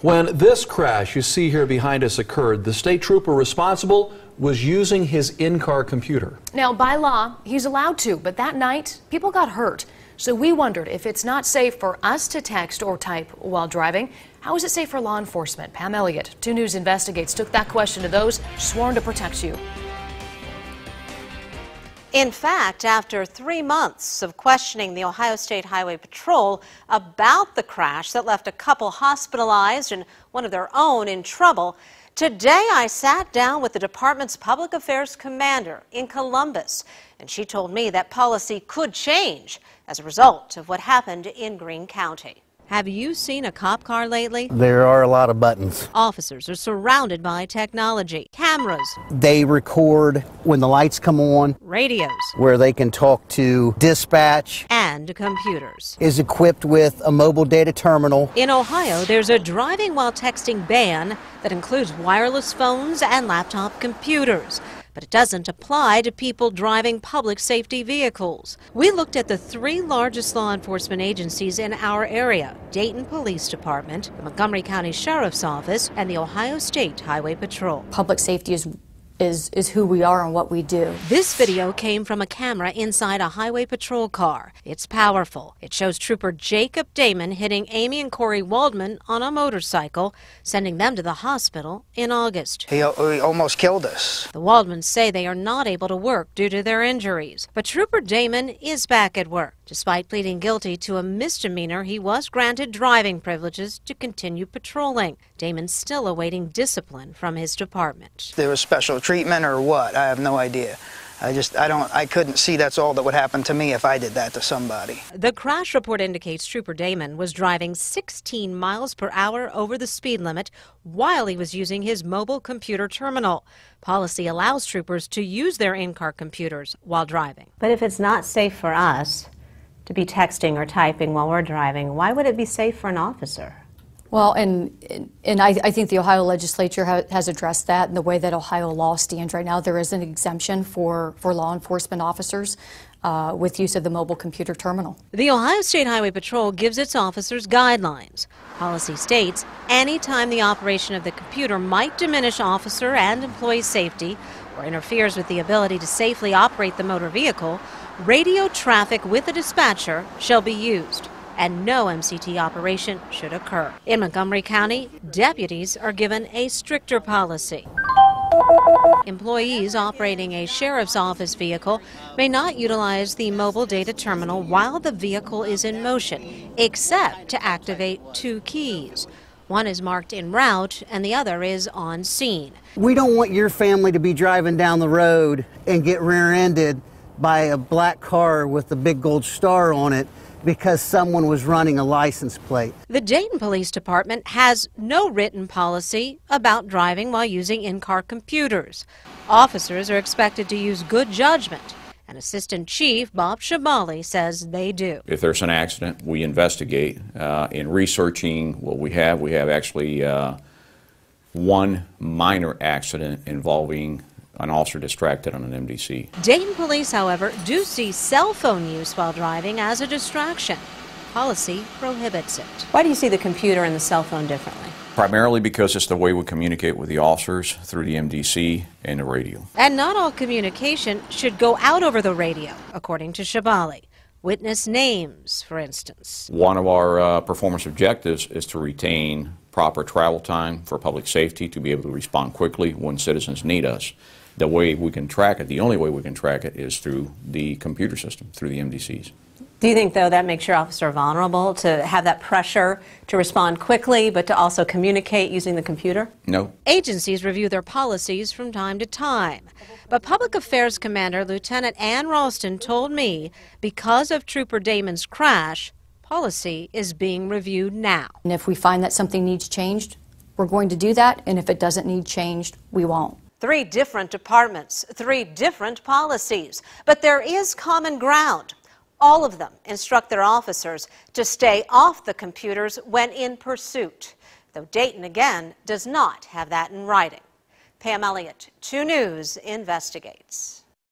When this crash you see here behind us occurred, the state trooper responsible was using his in-car computer. Now, by law, he's allowed to, but that night, people got hurt. So we wondered if it's not safe for us to text or type while driving, how is it safe for law enforcement? Pam Elliott, 2 News Investigates, took that question to those sworn to protect you. In fact, after 3 months of questioning the Ohio State Highway Patrol about the crash that left a couple hospitalized and one of their own in trouble, today I sat down with the department's public affairs commander in Columbus, and she told me that policy could change as a result of what happened in Greene County. Have you seen a cop car lately? There are a lot of buttons. Officers are surrounded by technology, cameras. They record when the lights come on. Radios. Where they can talk to dispatch. And computers. Is equipped with a mobile data terminal. In Ohio, there's a driving while texting ban that includes wireless phones and laptop computers. But it doesn't apply to people driving public safety vehicles. We looked at the 3 largest law enforcement agencies in our area: Dayton Police Department, the Montgomery County Sheriff's Office, and the Ohio State Highway Patrol. Public safety is who we are and what we do. This video came from a camera inside a highway patrol car. It's powerful. It shows Trooper Jacob Damon hitting Amy and Corey Waldman on a motorcycle, sending them to the hospital in August. He almost killed us. The Waldmans say they are not able to work due to their injuries, but Trooper Damon is back at work. Despite pleading guilty to a misdemeanor, he was granted driving privileges to continue patrolling. Damon's still awaiting discipline from his department. There was special treatment or what? I have no idea. I couldn't see that's all that would happen to me if I did that to somebody. The crash report indicates Trooper Damon was driving 16 miles per hour over the speed limit while he was using his mobile computer terminal. Policy allows troopers to use their in-car computers while driving. But if it's not safe for us to be texting or typing while we're driving, why would it be safe for an officer? Well, and I think the Ohio legislature has addressed that in the way that Ohio law stands right now. There is an exemption for law enforcement officers with use of the mobile computer terminal. The Ohio State Highway Patrol gives its officers guidelines. Policy states anytime the operation of the computer might diminish officer and employee safety or interferes with the ability to safely operate the motor vehicle, radio traffic with a dispatcher shall be used, and no MCT operation should occur. In Montgomery County, deputies are given a stricter policy. Employees operating a sheriff's office vehicle may not utilize the mobile data terminal while the vehicle is in motion, except to activate 2 keys. One is marked en route and the other is on scene. We don't want your family to be driving down the road and get rear-ended by a black car with a big gold star on it because someone was running a license plate. The Dayton Police Department has no written policy about driving while using in-car computers. Officers are expected to use good judgment, and Assistant Chief Bob Shabali says they do. If there's an accident, we investigate. In researching what we have actually one minor accident involving an officer distracted on an MDC. Dayton police, however, do see cell phone use while driving as a distraction. Policy prohibits it. Why do you see the computer and the cell phone differently? Primarily because it's the way we communicate with the officers through the MDC and the radio. And not all communication should go out over the radio, according to Shabali. Witness names, for instance. One of our performance objectives is to retain proper travel time for public safety, to be able to respond quickly when citizens need us. The way we can track it, the only way we can track it, is through the computer system, through the MDCs. Do you think, though, that makes your officer vulnerable to have that pressure to respond quickly, but to also communicate using the computer? No. Agencies review their policies from time to time. But Public Affairs Commander Lieutenant Ann Ralston told me because of Trooper Damon's crash, policy is being reviewed now. And if we find that something needs changed, we're going to do that. And if it doesn't need changed, we won't. 3 different departments, 3 different policies, but there is common ground. All of them instruct their officers to stay off the computers when in pursuit, though Dayton, again, does not have that in writing. Pam Elliott, 2 News Investigates.